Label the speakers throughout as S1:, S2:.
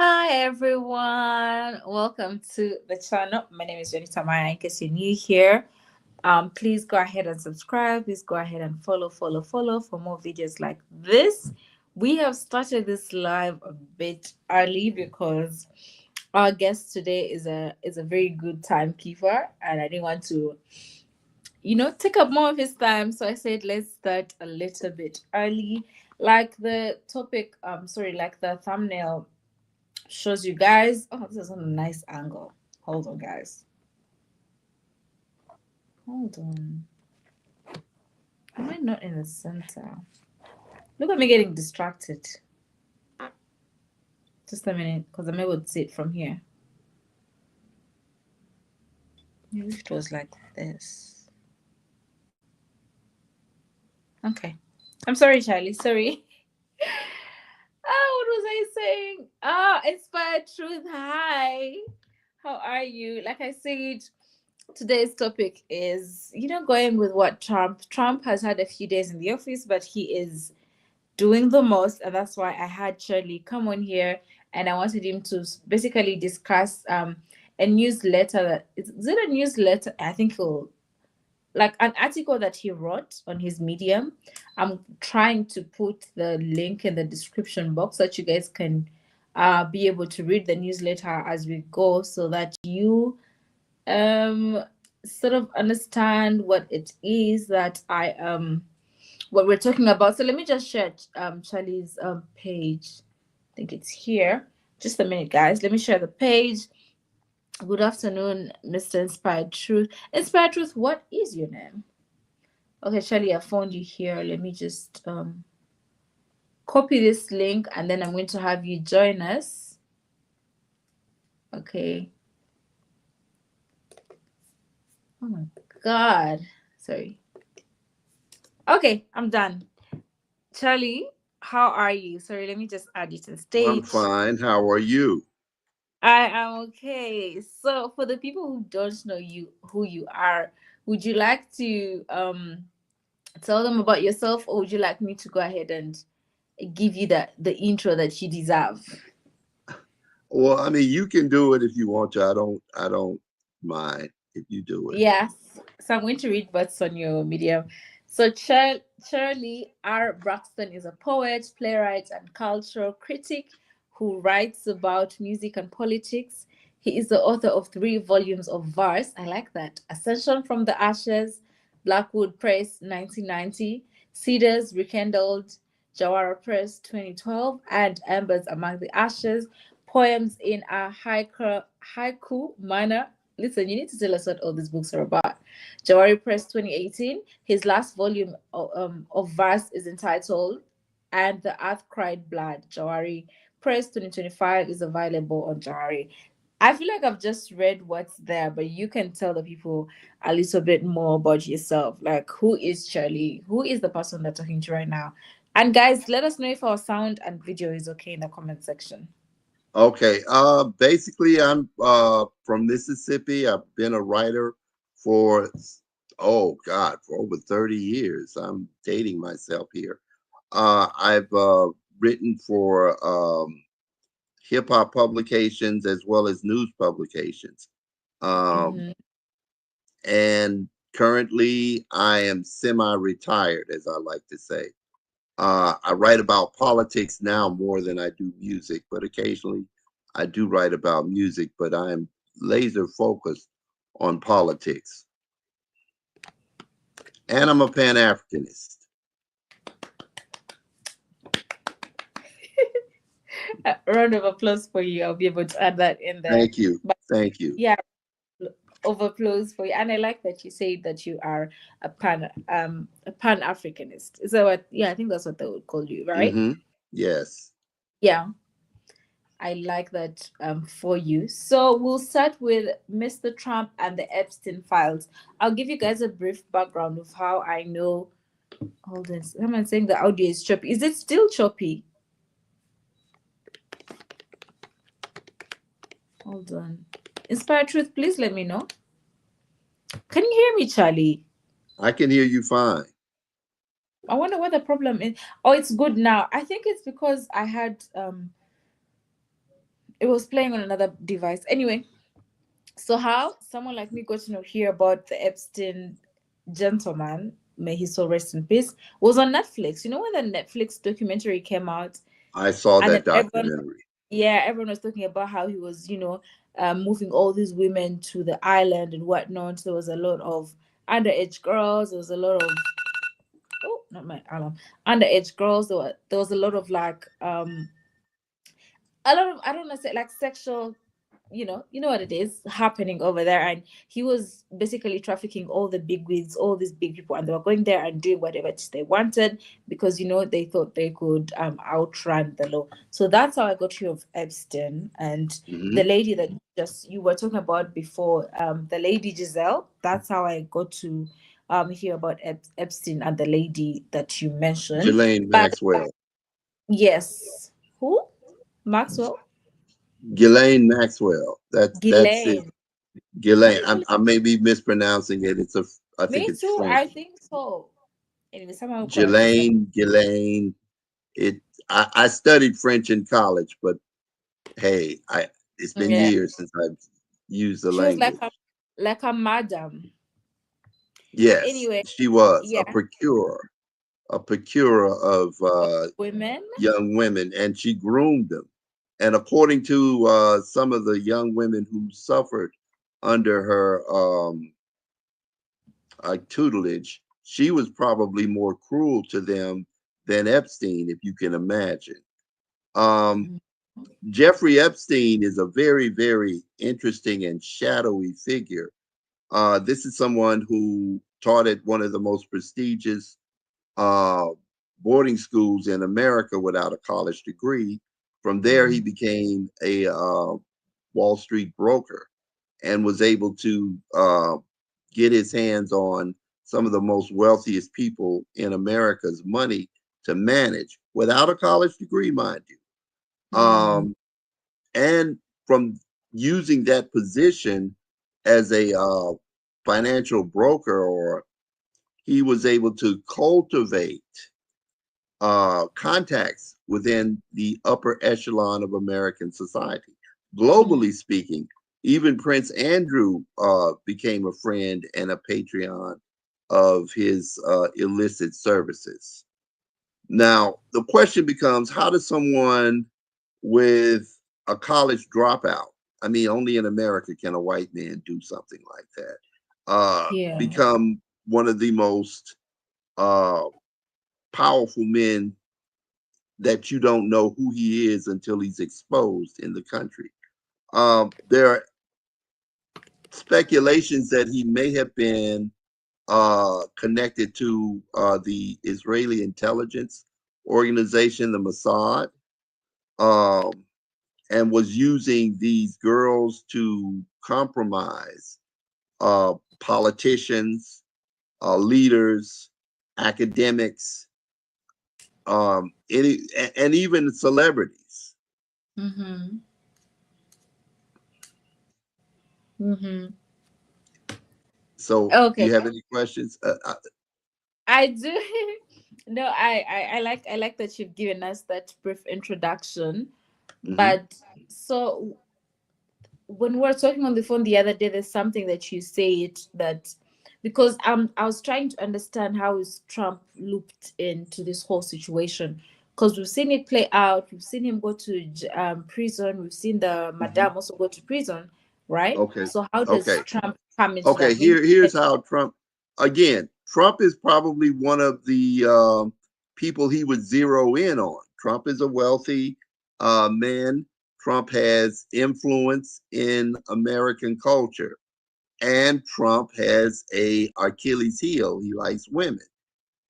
S1: Hi everyone, welcome to the channel. My name is Jonita Maya. In case you're new here, please go ahead and subscribe. Please go ahead and follow for more videos like this. We have started this live a bit early because our guest today is a very good timekeeper, and I didn't want to, take up more of his time. So I said let's start a little bit early, like the topic. Like the thumbnail shows you guys. Oh, this is on a nice angle. Hold on, guys. Hold on. Am I not in the center? Look at me getting distracted. Just a minute, because I'm able to see it from here. Maybe if it was like this. Okay. I'm sorry, Charlie. Sorry. What was I saying? Inspired Truth. Hi. How are you? Like I said, today's topic is, going with what Trump has had a few days in the office, but he is doing the most, and that's why I had Shirley come on here, and I wanted him to basically discuss a newsletter that is it a newsletter? I think he'll like an article that he wrote on his Medium. I'm trying to put the link in the description box so that you guys can be able to read the newsletter as we go, so that you sort of understand what it is that I what we're talking about. So let me just share Charlie's page. I think it's here. Just a minute, guys. Let me share the page. Good afternoon, Mr. Inspired Truth. Inspired Truth, what is your name? Okay, Charlie, I found you here. Let me just copy this link, and then I'm going to have you join us. Okay. Oh my God. Sorry. Okay, I'm done. Charlie, how are you? Sorry, let me just add you to the
S2: I'm
S1: stage.
S2: fine. How are you?
S1: I am okay. So, for the people who don't know who you are, would you like to tell them about yourself, or would you like me to go ahead and give you the intro that you deserve?
S2: Well, I mean, you can do it if you want to. I don't mind if you do it.
S1: Yes. So I'm going to read what's on your Medium. So Shirley R. Braxton is a poet, playwright, and cultural critic who writes about music and politics. He is the author of 3 volumes of verse. I like that. Ascension from the Ashes, Blackwood Press, 1990, Cedars Rekindled, Jawara Press, 2012, and Embers Among the Ashes, poems in a haiku manner. Listen, you need to tell us what all these books are about. Jawari Press, 2018. His last volume of verse is entitled "And the Earth Cried Blood." Jawari Press, 2025 is available on Jawari. I feel like I've just read what's there, but you can tell the people a little bit more about yourself. Like, who is Charlie? Who is the person they're talking to right now? And guys, let us know if our sound and video is okay in the comment section.
S2: Okay. Basically, I'm from Mississippi. I've been a writer for oh God, for over 30 years. I'm dating myself here. I've written for hip hop publications as well as news publications. Um,
S1: Mm-hmm.
S2: and currently I am semi-retired, as I like to say. I write about politics now more than I do music, but occasionally I do write about music, but I'm laser focused on politics. And I'm a Pan-Africanist.
S1: A round of applause for you. I'll be able to add that in there.
S2: Thank you.
S1: But
S2: Thank you.
S1: yeah, of applause for you. And I like that you say that you are a pan Africanist. Is that what? Yeah, I think that's what they would call you, right?
S2: Hmm. Yes.
S1: Yeah, I like that for you. So we'll start with Mr. Trump and the Epstein Files. I'll give you guys a brief background of how I know. Hold on, someone saying the audio is choppy. Is it still choppy? Hold on. Inspire Truth, please let me know. Can you hear me, Charlie?
S2: I can hear you fine.
S1: I wonder what the problem is. Oh, it's good now. I think it's because I had It was playing on another device. Anyway, so how someone like me got to know hear about the Epstein gentleman, may he so rest in peace, was on Netflix. You know when the Netflix documentary came out,
S2: I saw
S1: and
S2: that
S1: then everyone,
S2: documentary.
S1: yeah, everyone was talking about how he was, moving all these women to the island and whatnot. There was a lot of underage girls. There was a lot of, oh, not my alarm, underage girls. There was a lot of like a lot of, I don't want to say like sexual, you know what it is happening over there. And he was basically trafficking all the big wigs, all these big people, and they were going there and doing whatever it is they wanted, because they thought they could outrun the law. So that's how I got you of Epstein. And the
S2: Hmm.
S1: lady that just you were talking about before, the lady Giselle, that's how I got to hear about Epstein and the lady that you mentioned.
S2: Ghislaine
S1: But
S2: Maxwell.
S1: yes, who? Maxwell?
S2: Ghislaine Maxwell. That's it.
S1: Ghislaine. Let
S2: Ghislaine.
S1: me
S2: I
S1: actually.
S2: may be mispronouncing it. I think
S1: Me
S2: it's
S1: too.
S2: French.
S1: I think so. Anyway, someone will correct me somewhere.
S2: Ghislaine. It. I studied French in college, but hey, I it's been
S1: Yeah,
S2: years since I've used the
S1: she was like
S2: language.
S1: a madam.
S2: Yes,
S1: Anyway,
S2: she was
S1: yeah,
S2: a procurer of
S1: women.
S2: young women, and she groomed them. And according to some of the young women who suffered under her tutelage, she was probably more cruel to them than Epstein, if you can imagine. Um,
S1: Mhm.
S2: Jeffrey Epstein is a very, very interesting and shadowy figure. This is someone who taught at one of the most prestigious uh, boarding schools in America without a college degree. From there, he became a Wall Street broker and was able to get his hands on some of the most wealthiest people in America's money to manage without a college degree, mind you.
S1: Mm.
S2: And from using that position as a financial broker, or he was able to cultivate contacts within the upper echelon of American society.
S1: Mm.
S2: Globally speaking, even Prince Andrew became a friend and a Patreon of his illicit services. Now, the question becomes, how does someone with a college dropout, I mean, only in America can a white man do something like that,
S1: Yeah.
S2: become one of the most uh, powerful men that you don't know who he is until he's exposed in the country. There are speculations that he may have been connected to the Israeli intelligence organization, the Mossad, um, and was using these girls to compromise politicians, leaders, academics, and even celebrities.
S1: Mm-hmm. Mm-hmm.
S2: So, do
S1: Okay,
S2: you have any questions?
S1: I do. No, I like that you've given us that brief introduction.
S2: Mhm.
S1: But so when we were talking on the phone the other day, there's something that you said that, because I was trying to understand how is Trump looped into this whole situation, because we've seen it play out. We've seen him go to prison. We've seen the
S2: Mhm.
S1: madam also go to prison, right?
S2: Okay.
S1: So how does
S2: Okay.
S1: Trump come into
S2: Okay.
S1: that? Maybe.
S2: Here's how Trump. Again, Trump is probably one of the people he would zero in on. Trump is a wealthy man. Trump has influence in American culture, and Trump has a Achilles heel. He likes women.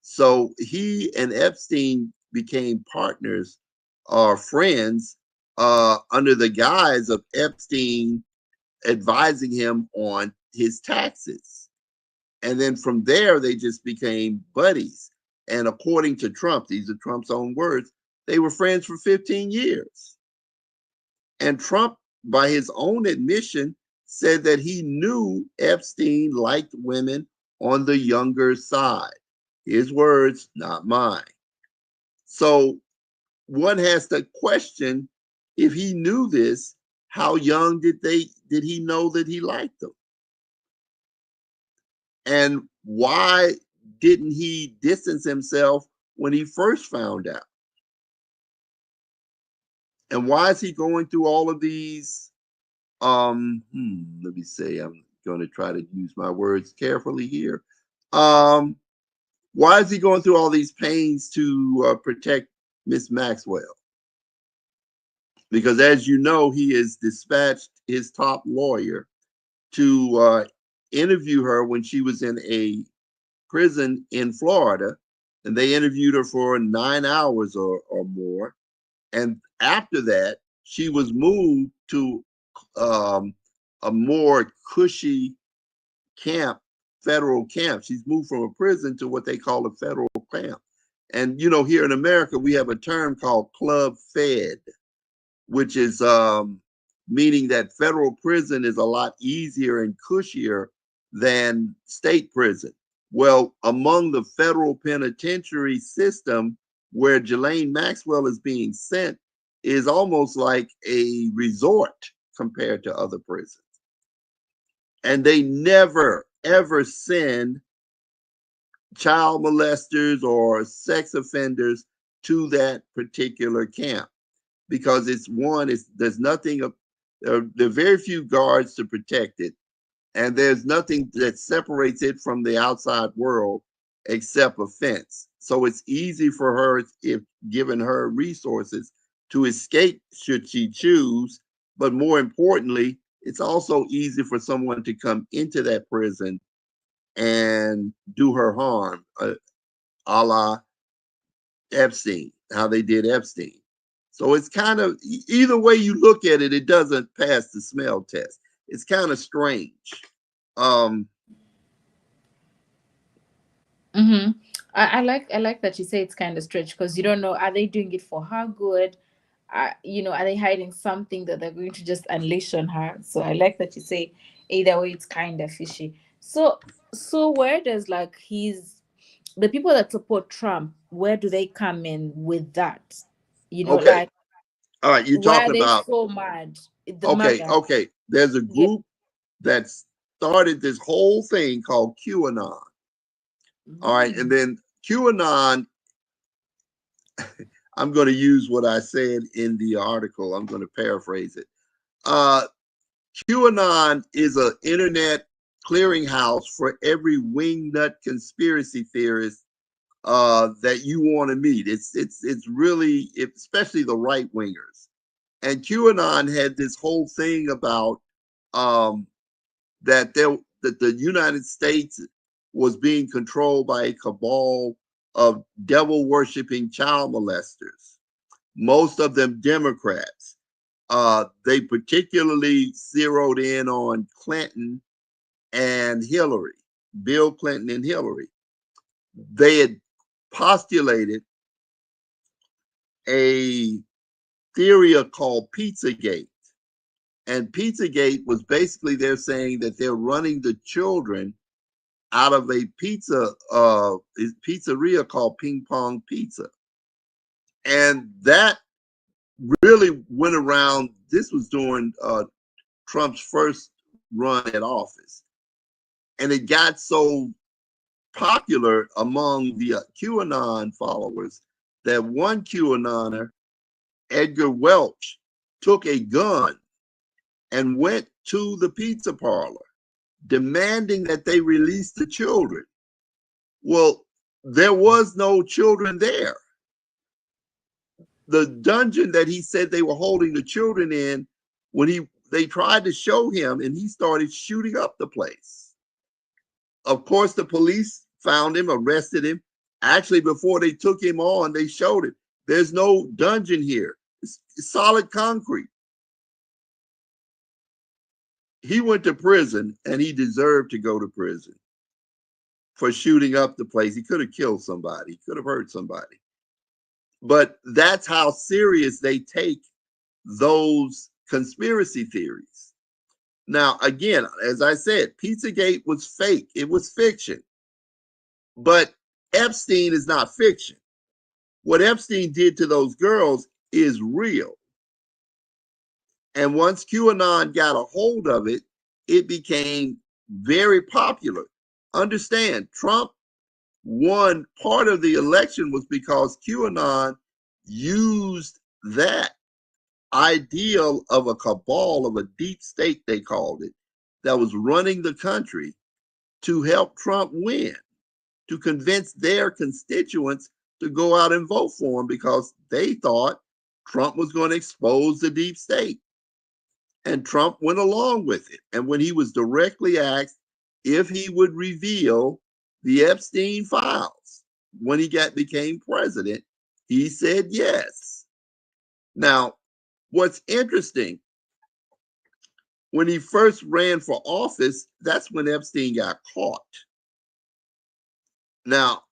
S2: So he and Epstein became partners or friends under the guise of Epstein advising him on his taxes. And then from there, they just became buddies. And according to Trump, these are Trump's own words, they were friends for 15 years. And Trump, by his own admission, said that he knew Epstein liked women on the younger side. His words, not mine. So one has to question, if he knew this, how young did he know that he liked them? And why didn't he distance himself when he first found out? And why is he going through all of these let me say, I'm going to try to use my words carefully here. Um why is he going through all these pains to protect Miss Maxwell? Because as you know, he has dispatched his top lawyer to interview her when she was in a prison in Florida, and they interviewed her for 9 hours or more. And after that, she was moved to um, a more cushy camp, federal camp. She's moved from a prison to what they call a federal camp. And you know, here in America, we have a term called club fed, which is meaning that federal prison is a lot easier and cushier than state prison. Well, among the federal penitentiary system where Ghislaine Maxwell is being sent is almost like a resort compared to other prisons. And they never, ever send child molesters or sex offenders to that particular camp because there's nothing, there are very few guards to protect it, and there's nothing that separates it from the outside world except a fence. So it's easy for her, if given her resources, to escape should she choose. But more importantly, it's also easy for someone to come into that prison and do her harm, a la Epstein, how they did Epstein. So it's kind of, either way you look at it, it doesn't pass the smell test. It's kind of strange. Um,
S1: Mm-hmm. I like that you say it's kind of stretch because you don't know, are they doing it for her good? Are they hiding something that they're going to just unleash on her? So I like that you say either way it's kind of fishy. So where does like the people that support Trump, where do they come in with that?
S2: okay,
S1: Like
S2: all right. You
S1: why
S2: talk
S1: are they
S2: about
S1: so mad? The
S2: okay,
S1: MAGA.
S2: okay. There's a
S1: Yeah.
S2: group that started this whole thing called QAnon. All right, and
S1: Mm.
S2: then QAnon. I'm going to use what I said in the article. I'm going to paraphrase it. Uh, QAnon is an internet clearinghouse for every wingnut conspiracy theorist that you want to meet. It's really, especially the right wingers. And QAnon had this whole thing about um, that the United States was being controlled by a cabal of devil worshiping child molesters, most of them Democrats. They particularly zeroed in on Clinton and Hillary, Bill Clinton and Hillary. They had postulated a theory called Pizzagate. And Pizzagate was basically they're saying that they're running the children out of a pizzeria called Ping Pong Pizza. And that really went around. This was during Trump's first run at office. And it got so popular among the QAnon followers that one QAnoner, Edgar Welch, took a gun and went to the pizza parlor demanding that they release the children. Well, there was no children there. The dungeon that he said they were holding the children in, when they tried to show him and he started shooting up the place. Of course, the police found him, arrested him. Actually, before they took him on, they showed him there's no dungeon here. It's solid concrete. He went to prison and he deserved to go to prison for shooting up the place. He could have killed somebody, he could have hurt somebody. But that's how serious they take those conspiracy theories. Now, again, as I said, Pizzagate was fake, it was fiction. But Epstein is not fiction. What Epstein did to those girls is real. And once QAnon got a hold of it, it became very popular. Understand, Trump won part of the election was because QAnon used that ideal of a cabal, of a deep state, they called it, that was running the country to help Trump win, to convince their constituents to go out and vote for him because they thought Trump was going to expose the deep state. And Trump went along with it. And when he was directly asked if he would reveal the Epstein files when he became president, he said yes. Now, what's interesting, when he first ran for office, that's when Epstein got caught. Now,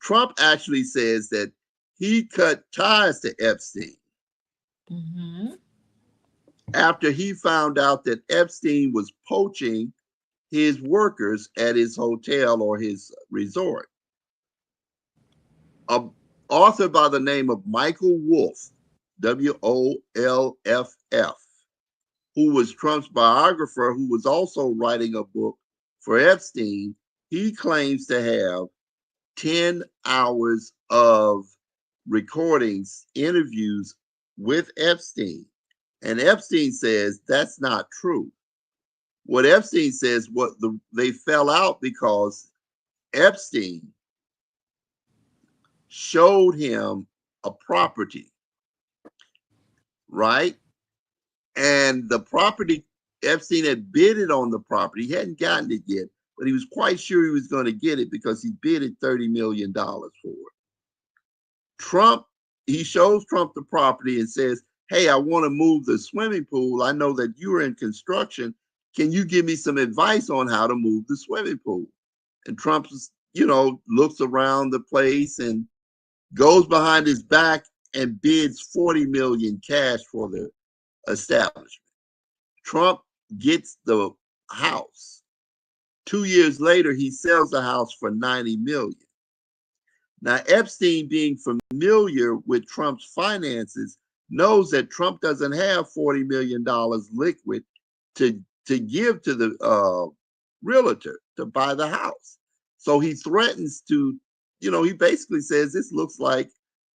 S2: Trump actually says that he cut ties to Epstein after he found out that Epstein was poaching his workers at his hotel or his resort. An author by the name of Michael Wolff, Wolff, who was Trump's biographer, who was also writing a book for Epstein, he claims to have 10 hours of recordings, interviews with Epstein. And Epstein says that's not true. What Epstein says, they fell out because Epstein showed him a property, right? And the property, Epstein had bidded on the property. He hadn't gotten it yet, but he was quite sure he was going to get it because he bidded $30 million for it. Trump, he shows Trump the property and says, hey, I want to move the swimming pool. I know that you're in construction. Can you give me some advice on how to move the swimming pool? And Trump, looks around the place and goes behind his back and bids 40 million cash for the establishment. Trump gets the house. 2 years later, he sells the house for 90 million. Now, Epstein, being familiar with Trump's finances, knows that Trump doesn't have $40 million liquid to give to the realtor to buy the house. So he threatens to, he basically says this looks like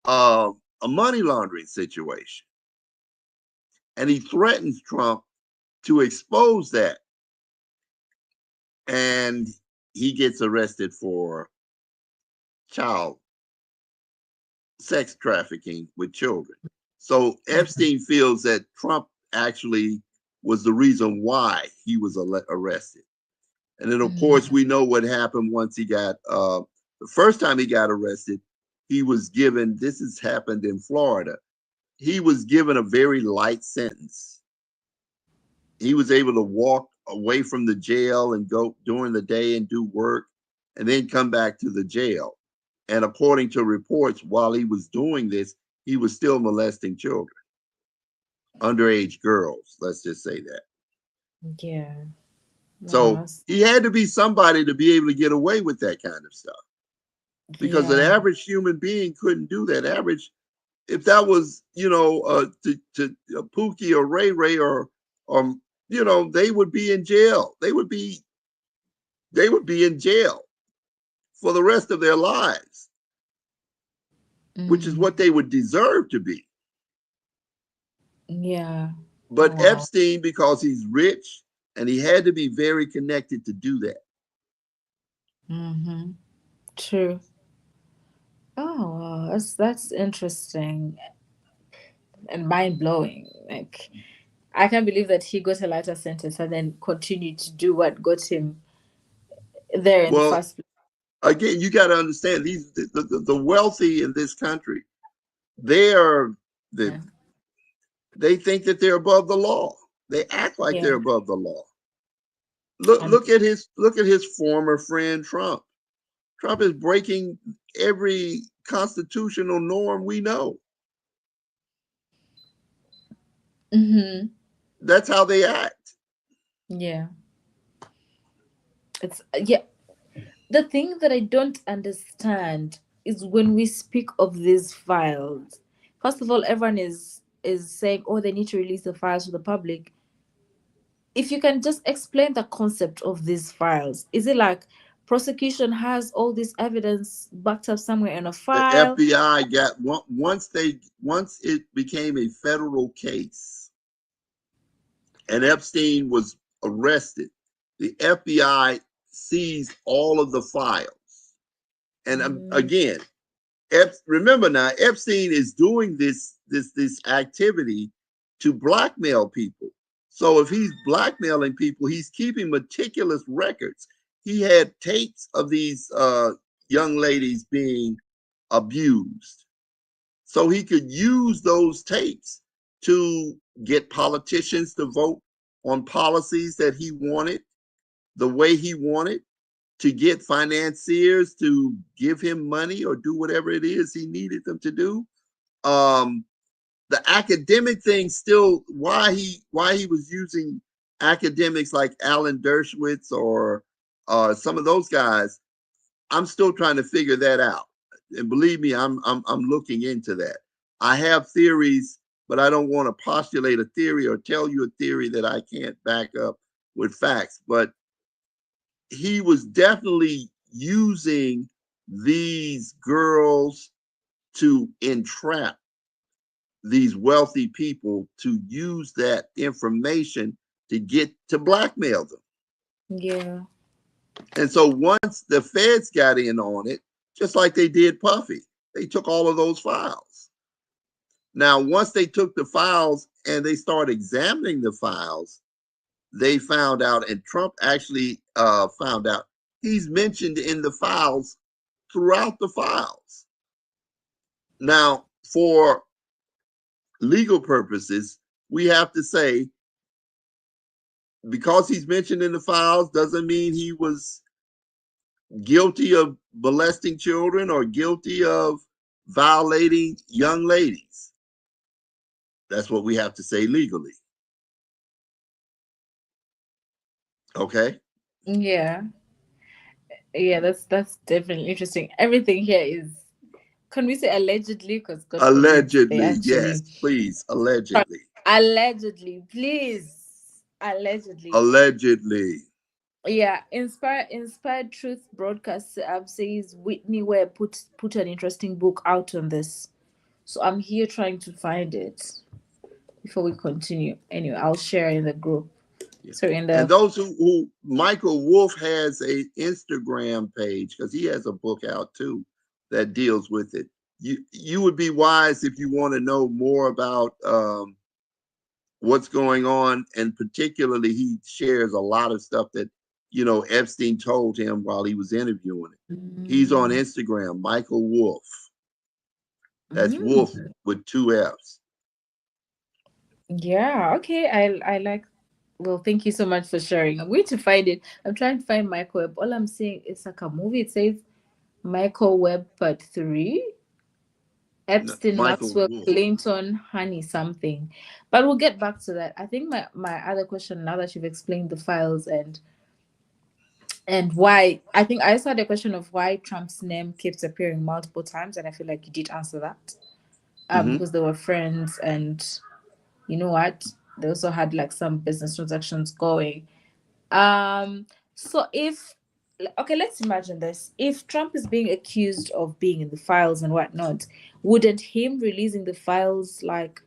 S2: a money laundering situation. And he threatens Trump to expose that. And he gets arrested for child sex trafficking with children. So Epstein feels that Trump actually was the reason why he was arrested. And then, of course, we know what happened once he got, the first time he got arrested, he was given, this has happened in Florida, he was given a very light sentence. He was able to walk away from the jail and go during the day and do work and then come back to the jail. And according to reports, while he was doing this, he was still molesting children, underage girls, let's just say that.
S1: Yeah.
S2: So he had to be somebody to be able to get away with that kind of stuff, because an average human being couldn't do that. Average, if that was, to Pookie or Ray Ray or, they would be in jail. They would be in jail for the rest of their lives, which is what they would deserve to be.
S1: Yeah.
S2: But Epstein, because he's rich and he had to be very connected to do that.
S1: True. Oh, that's interesting and mind blowing. Like, I can't believe that he got a lighter sentence and then continued to do what got him there in the
S2: Well,
S1: first place.
S2: again, you got to understand the wealthy in this country, they are they think that they're above the law. They act like they're above the law. Look at his former friend Trump. Trump is breaking every constitutional norm we know. That's how they act.
S1: Yeah. It's the thing that I don't understand is when we speak of these files. First of all, everyone is is saying, oh, they need to release the files to the public. If you can just explain the concept of these files. Is it like prosecution has all this evidence backed up somewhere in a
S2: The
S1: file?
S2: FBI got once it became a federal case and Epstein was arrested, the FBI seized all of the files. And
S1: Mm,
S2: again, remember now, Epstein is doing this activity to blackmail people. So if he's blackmailing people, he's keeping meticulous records. He had tapes of these young ladies being abused, so he could use those tapes to get politicians to vote on policies that he wanted, the way he wanted, to get financiers to give him money or do whatever it is he needed them to do. Um, the academic thing still, why he was using academics like Alan Dershowitz or some of those guys, I'm still trying to figure that out. And believe me, I'm looking into that. I have theories, but I don't want to postulate a theory or tell you a theory that I can't back up with facts. But he was definitely using these girls to entrap these wealthy people to use that information to get to blackmail them.
S1: yeah.
S2: And so once the feds got in on it, just like they did Puffy, they took all of those files. Now, once they took the files and they started examining the files, they found out, and Trump actually found out, he's mentioned in the files throughout the files. Now, for legal purposes, we have to say because he's mentioned in the files doesn't mean he was guilty of molesting children or guilty of violating young ladies. That's what we have to say legally. Okay.
S1: Yeah. Yeah, that's definitely interesting. Everything here is, can we say allegedly? Because God forbid they
S2: Allegedly,
S1: actually,
S2: yes, please. Allegedly.
S1: allegedly, please, allegedly.
S2: Allegedly.
S1: Yeah, Inspired Truth Broadcast says Whitney Webb put an interesting book out on this. So I'm here trying to find it before we continue. Anyway, I'll share in the group.
S2: Yeah.
S1: So in
S2: And
S1: the
S2: those who Michael Wolff has a Instagram page because he has a book out too that deals with it. You would be wise if you want to know more about what's going on, and particularly he shares a lot of stuff that Epstein told him while he was interviewing it. He's on
S1: mm,
S2: Instagram, Michael Wolff. That's Wolf
S1: mm,
S2: with two F's.
S1: yeah, okay. I like, well, thank you so much for sharing. I'm going to find it. I'm trying to find Michael Webb. All I'm seeing is like a movie. It says Michael Webb Part 3.
S2: No,
S1: Epstein,
S2: Michael
S1: Maxwell,
S2: Wolff.
S1: Clinton, Honey, something. But we'll get back to that. I think my other question, now that you've explained the files and why, I think I just had a question of why Trump's name keeps appearing multiple times, and I feel like you did answer that.
S2: Hmm.
S1: Because they were friends, and you know what? They also had like some business transactions going. So if, okay, let's imagine this. If Trump is being accused of being in the files and whatnot, wouldn't him releasing the files like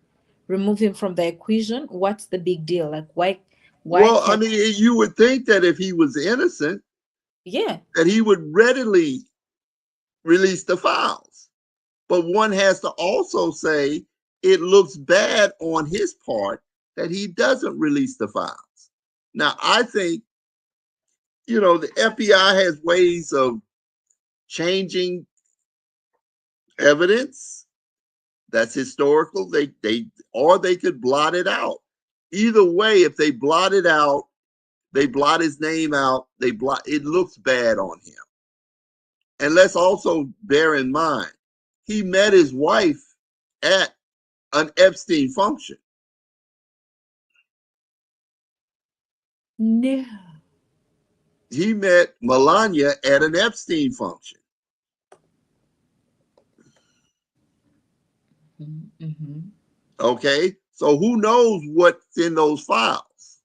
S1: remove him from the equation? What's the big deal? Like why
S2: Well, I
S1: can't,
S2: mean, you would think that if he was innocent,
S1: yeah.
S2: that he would readily release the files. But one has to also say it looks bad on his part that he doesn't release the files. Now, I think, the FBI has ways of changing evidence that's historical. Or they could blot it out. Either way, if they blot it out, they blot his name out, it looks bad on him. And let's also bear in mind, he met his wife at an Epstein function.
S1: No.
S2: He met Melania at an Epstein function.
S1: Mm-hmm.
S2: Okay, so who knows what's in those files?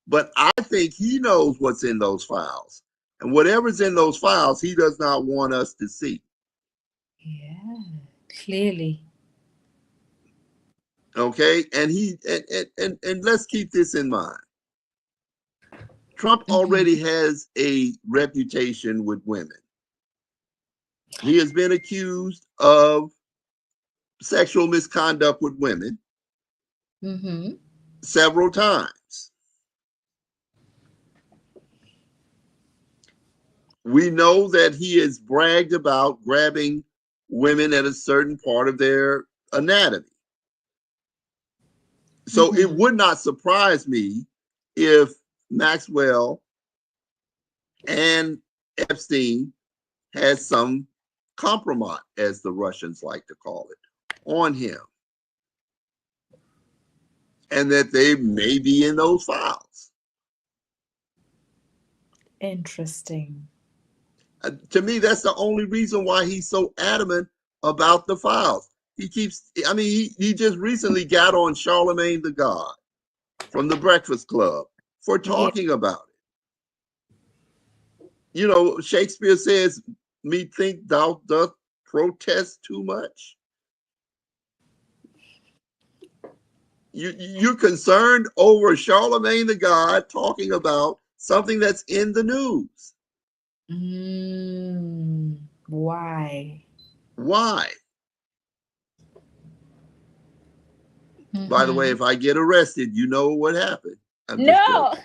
S2: But I think he knows what's in those files. And whatever's in those files, he does not want us to see.
S1: Yeah, clearly.
S2: Okay, and and let's keep this in mind. Trump
S1: Mm-hmm.
S2: already has a reputation with women. He has been accused of sexual misconduct with women
S1: Mm-hmm.
S2: several times. We know that he has bragged about grabbing women at a certain part of their anatomy. So it
S1: Mm-hmm.
S2: would not surprise me if Maxwell and Epstein had some compromise, as the Russians like to call it, on him, and that they may be in those files.
S1: Interesting.
S2: To me, that's the only reason why he's so adamant about the files. He keeps, I mean, he just recently got on Charlemagne the God from the Breakfast Club for
S1: Yeah.
S2: talking about it. You know, Shakespeare says, "Me think thou doth protest too much." You're concerned over Charlemagne the God talking about something that's in the news.
S1: Why?
S2: Why? By the way,
S1: Mm-hmm.
S2: if I get arrested, you know what happened. I'm just
S1: No.
S2: joking.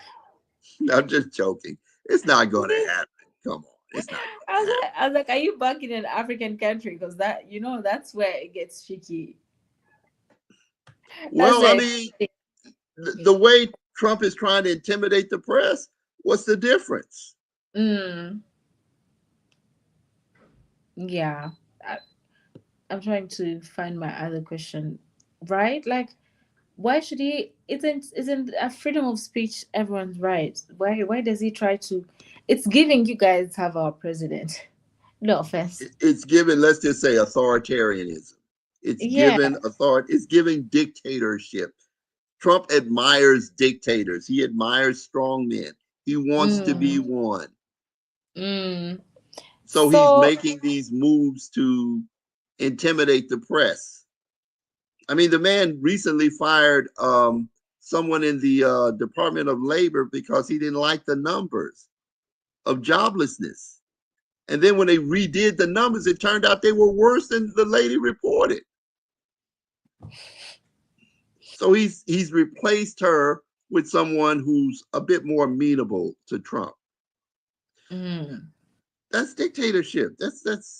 S2: I'm just joking. It's not going to happen. Come on. It's not going to happen.
S1: I was like, are you back in an African country? Because that, that's where it gets tricky. That's
S2: Well, I
S1: where
S2: mean,
S1: it,
S2: the way Trump is trying to intimidate the press, what's the difference?
S1: mm, yeah. I, I'm trying to find my other question. Right? Like, why should he? Isn't a freedom of speech everyone's right? Why does he try to? It's giving you guys have our president. No offense.
S2: It's given, let's just say, authoritarianism. It's
S1: Yeah.
S2: given authority. It's giving dictatorship. Trump admires dictators. He admires strong men. He wants to be
S1: Mm,
S2: one.
S1: mm.
S2: So he's
S1: So,
S2: making these moves to intimidate the press. I mean, the man recently fired someone in the Department of Labor because he didn't like the numbers of joblessness. And then when they redid the numbers, it turned out they were worse than the lady reported. So he's replaced her with someone who's a bit more amenable to Trump.
S1: mm,
S2: That's dictatorship. I mean,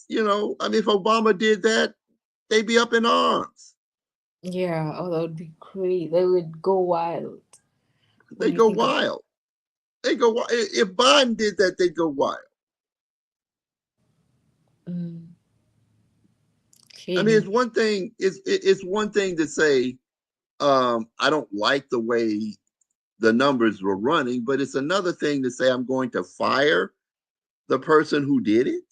S2: if Obama did that, they'd be up in arms.
S1: yeah. Oh, that would be great. They would go wild. What
S2: They
S1: do you
S2: go
S1: think of?
S2: wild. They go wild. If Biden did that, they'd go wild.
S1: Mm,
S2: I mean,
S1: clearly.
S2: it's one thing to say, I don't like the way the numbers were running, but it's another thing to say I'm going to fire the person who did it,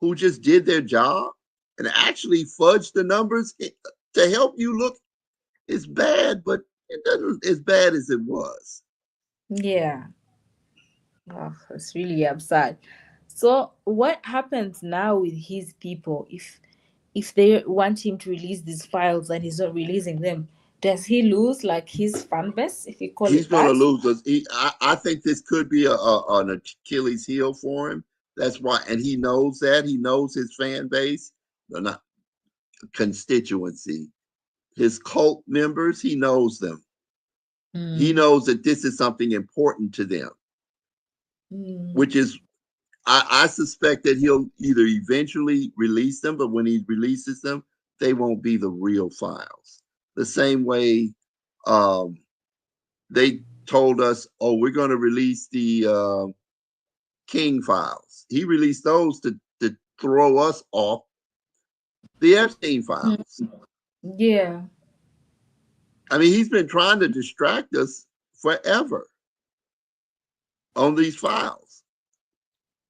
S2: who just did their job and actually fudged the numbers to help you look. It's bad, but it doesn't as bad as it was.
S1: Yeah. Oh, it's really absurd. So, what happens now with his people if they want him to release these files and he's not releasing them? Does he lose like his fan base, if you call
S2: He's
S1: it
S2: going to
S1: that?
S2: lose us. I think this could be an Achilles heel for him. That's why, and he knows that. He knows his fan base, not constituency, his cult members. He knows them. He
S1: Mm,
S2: knows that this is something important to them,
S1: mm,
S2: which is, I suspect that he'll either eventually release them, but when he releases them, they won't be the real files. The same way um, they told us, oh, we're going to release the King files. He released those to throw us off the Epstein
S1: mm.
S2: files.
S1: Yeah.
S2: I mean, he's been trying to distract us forever on these files.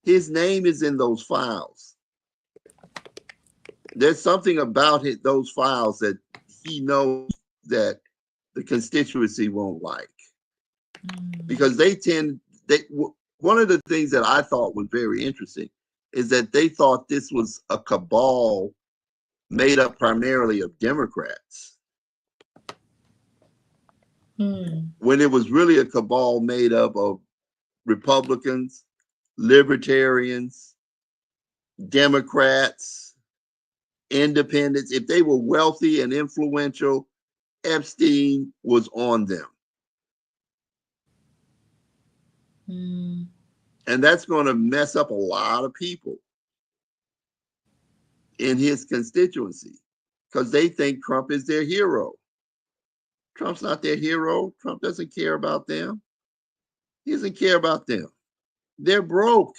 S2: His name is in those files. There's something about those files that he knows that the constituency won't like,
S1: Mm.
S2: because they tend they one of the things that I thought was very interesting is that they thought this was a cabal made up primarily of Democrats,
S1: Mm.
S2: when it was really a cabal made up of Republicans, libertarians, Democrats, independents. If they were wealthy and influential, Epstein was on them.
S1: Mm.
S2: And that's going to mess up a lot of people in his constituency because they think Trump is their hero. Trump's not their hero. Trump doesn't care about them. He doesn't care about them. They're broke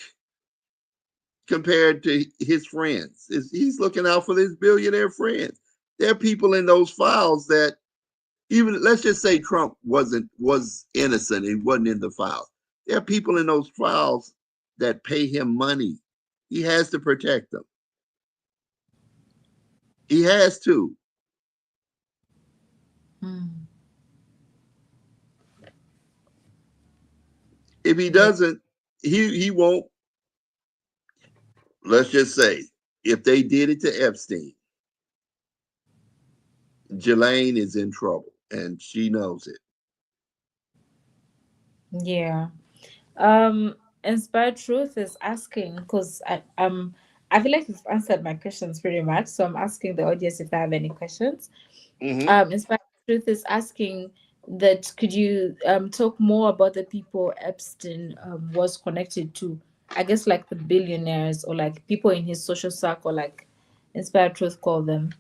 S2: compared to his friends. He's looking out for his billionaire friends. There are people in those files that, even let's just say Trump was innocent, he wasn't in the files. There are people in those files that pay him money. He has to protect them. He has to.
S1: Mm.
S2: If he
S1: Yeah.
S2: doesn't, he won't. Let's just say if they did it to Epstein, Jelaine is in trouble and she knows it.
S1: Yeah. Inspired Truth is asking because I feel like you've answered my questions pretty much. So I'm asking the audience if they have any questions.
S2: Mm-hmm.
S1: Inspired Truth is asking that could you talk more about the people Epstein was connected to? I guess like the billionaires or like people in his social circle, like Inspired Truth call them.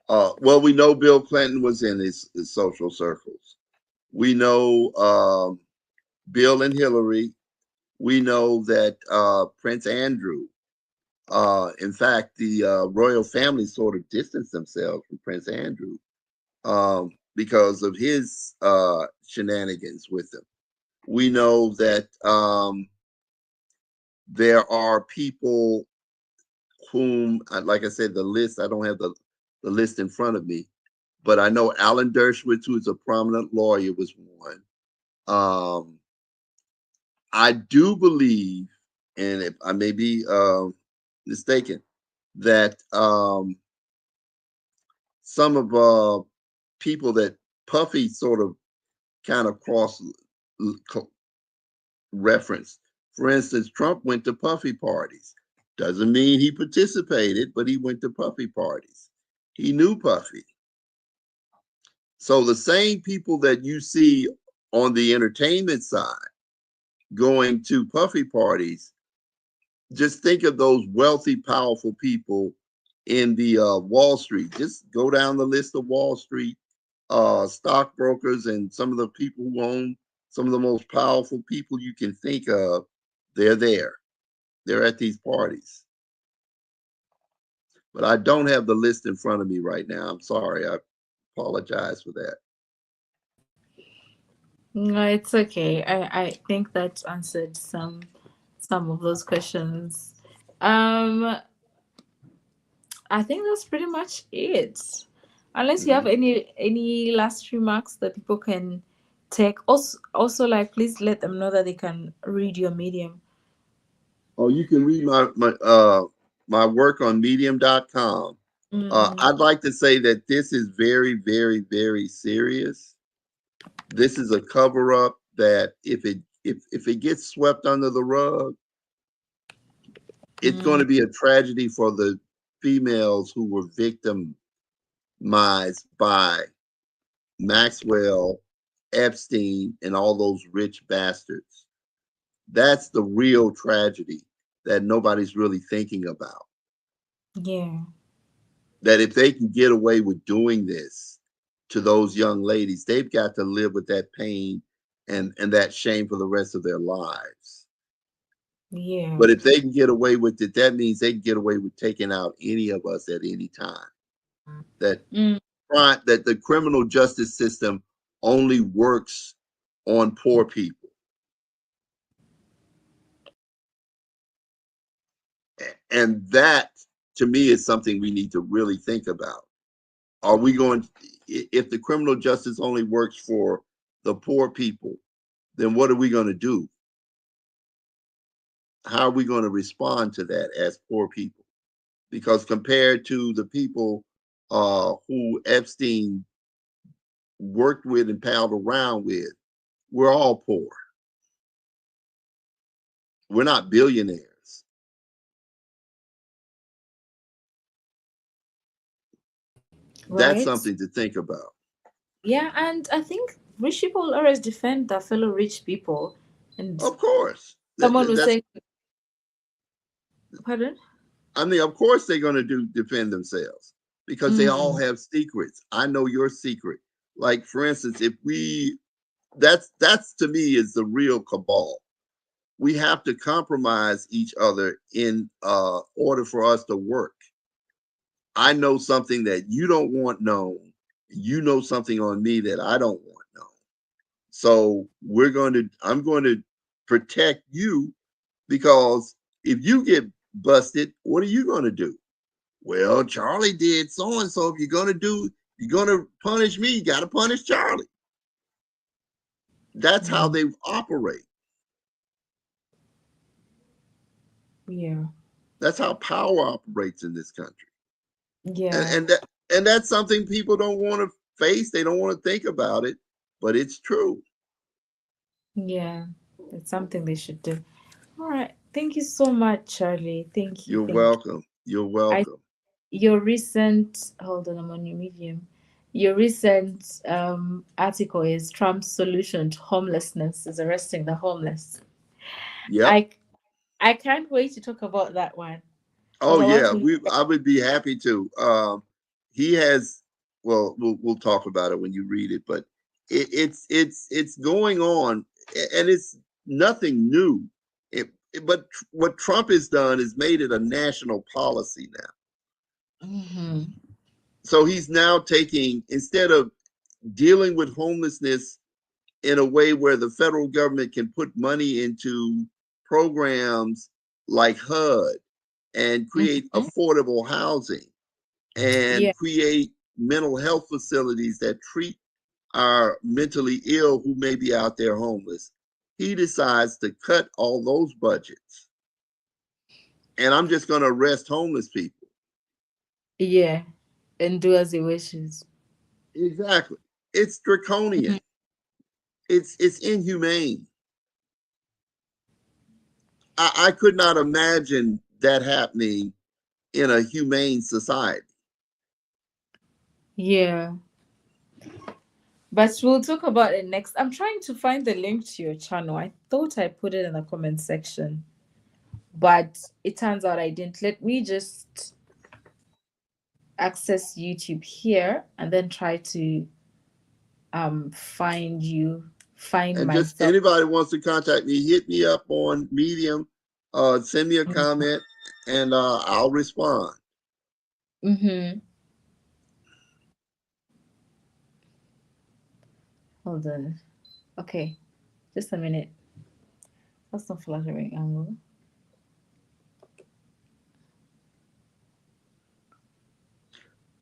S2: Well, we know Bill Clinton was in his social circles. We know Bill and Hillary. We know that Prince Andrew. In fact, the royal family sort of distanced themselves from Prince Andrew because of his shenanigans with him. We know that there are people whom, like I said, the list, I don't have the list in front of me, but I know Alan Dershowitz, who is a prominent lawyer, was one. Um, I do believe, and if I may be mistaken, that some of people that Puffy sort of kind of cross referenced. For instance, Trump went to Puffy parties. Doesn't mean he participated, but he went to Puffy parties. He knew Puffy. So the same people that you see on the entertainment side going to Puffy parties, just think of those wealthy, powerful people in the Wall Street. Just go down the list of Wall Street stockbrokers and some of the people who own some of the most powerful people you can think of. They're there. They're at these parties. But I don't have the list in front of me right now. I'm sorry. I apologize for that.
S1: No, it's okay. I think that answered some of those questions. Um, I think that's pretty much it. Unless you have
S2: Mhm.
S1: any last remarks that people can take. Also, like please let them know that they can read your medium.
S2: Oh, you can read my work on medium.com.
S1: Mm-hmm.
S2: I'd like to say that this is very, very, very serious. This is a cover up that if it gets swept under the rug, it's going
S1: Mm,
S2: to be a tragedy for the females who were victimized by Maxwell, Epstein, and all those rich bastards. That's the real tragedy that nobody's really thinking about.
S1: yeah,
S2: That if they can get away with doing this to those young ladies, they've got to live with that pain and that shame for the rest of their lives.
S1: yeah.
S2: But if they can get away with it, that means they can get away with taking out any of us at any time. That
S1: Mm,
S2: that the criminal justice system only works on poor people. And that, to me, is something we need to really think about. Are we going, if the criminal justice only works for the poor people, then what are we going to do? How are we going to respond to that as poor people? Because compared to the people who Epstein worked with and palled around with, we're all poor. We're not billionaires. That's
S1: right?
S2: something to think about.
S1: Yeah, and I think rich people always defend their fellow rich people. And
S2: Of course.
S1: someone was
S2: That's,
S1: saying, pardon?
S2: I mean, of course they're going to defend themselves because they all
S1: Mm,
S2: have secrets. I know your secret. Like, for instance, if we, that's to me is the real cabal. We have to compromise each other in order for us to work. I know something that you don't want known. You know something on me that I don't want known. So I'm going to protect you because if you get busted, what are you going to do? Well, Charlie did so and so. If you're going to punish me, you got to punish Charlie. That's how
S1: mm,
S2: they operate.
S1: yeah,
S2: That's how power operates in this country. And,
S1: yeah,
S2: and that, and that's something people don't want to face. They don't want to think about it, but it's true.
S1: yeah. It's something they should do. All right. Thank you so much, Charlie. Thank you.
S2: You're
S1: Thank you.
S2: welcome. You're
S1: I
S2: welcome.
S1: your recent hold on, I'm on your medium. Your recent article is Trump's solution to homelessness is arresting the homeless.
S2: Yep.
S1: I I can't wait to talk about that one because
S2: Oh
S1: I want
S2: yeah,
S1: to.
S2: I would be happy to. He has. Well, we'll talk about it when you read it, but it's going on, and it's nothing new. But what Trump has done is made it a national policy now.
S1: Hmm.
S2: So he's now taking, instead of dealing with homelessness in a way where the federal government can put money into programs like HUD and create
S1: Hmm.
S2: affordable housing and
S1: Yeah,
S2: create mental health facilities that treat our mentally ill who may be out there homeless. He decides to cut all those budgets. And I'm just going to arrest homeless people.
S1: yeah, and do as he wishes.
S2: Exactly. It's draconian.
S1: Mhm.
S2: It's inhumane. I could not imagine that happening in a humane society.
S1: Yeah, but we'll talk about it next. I'm trying to find the link to your channel. I thought I put it in the comment section, but it turns out I didn't. Let me just access YouTube here and then try to find you, find
S2: And just
S1: myself.
S2: anybody wants to contact me, hit me up on Medium, send me a comment, and I'll respond.
S1: Mm-hmm. Hold on. Okay, just a minute. That's not flattering angle.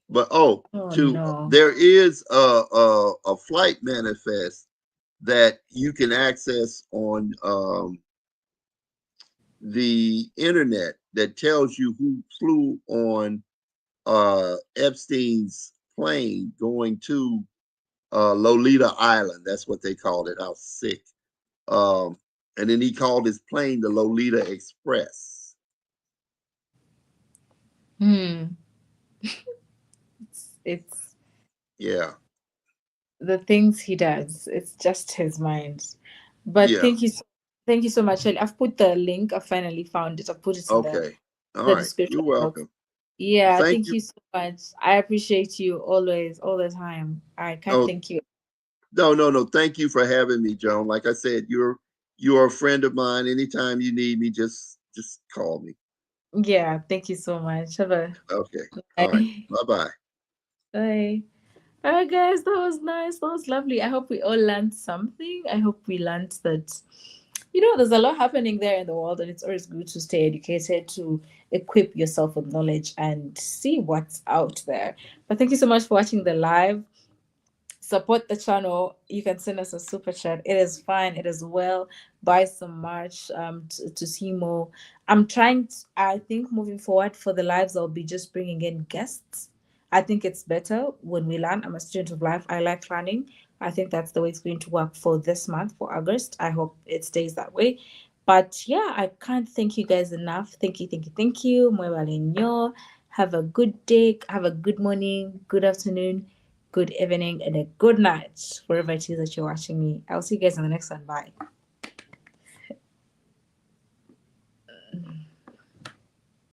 S2: But
S1: Oh
S2: to
S1: no.
S2: there is a flight manifest that you can access on the internet that tells you who flew on Epstein's plane going to Lolita Island. That's what they called it. How sick. Um, and then he called his plane the Lolita Express.
S1: Hmm. It's
S2: Yeah,
S1: the things he does. It's just his mind. But
S2: yeah.
S1: thank you so much, Shelley. I've put the link. I finally found it. I've put it in
S2: Okay. All
S1: the
S2: right.
S1: description
S2: You're
S1: box.
S2: welcome. Well,
S1: Yeah,
S2: thank
S1: thank
S2: you.
S1: you so much. I appreciate you always, all the time. I can't
S2: Oh,
S1: thank you.
S2: no, no, no. Thank you for having me, Joan. Like I said, you're a friend of mine. Anytime you need me, just call me.
S1: Yeah, thank you so much. Have a
S2: Okay. All right.
S1: bye.
S2: Bye bye.
S1: Bye. All right, guys, that was nice. That was lovely. I hope we all learned something. I hope we learned that There's a lot happening there in the world, and it's always good to stay educated, to equip yourself with knowledge and see what's out there. But thank you so much for watching the live. Support the channel. You can send us a super chat. It is fine. It is well. Buy some merch to see more. I think moving forward for the lives, I'll be just bringing in guests. I think it's better when we learn. I'm a student of life. I like learning. I think that's the way it's going to work for this month, for August. I hope it stays that way. But yeah, I can't thank you guys enough. Thank you, thank you, thank you. Mwebalenyo. Have a good day. Have a good morning, good afternoon, good evening, and a good night wherever it is that you're watching me. I'll see you guys in the next one. Bye.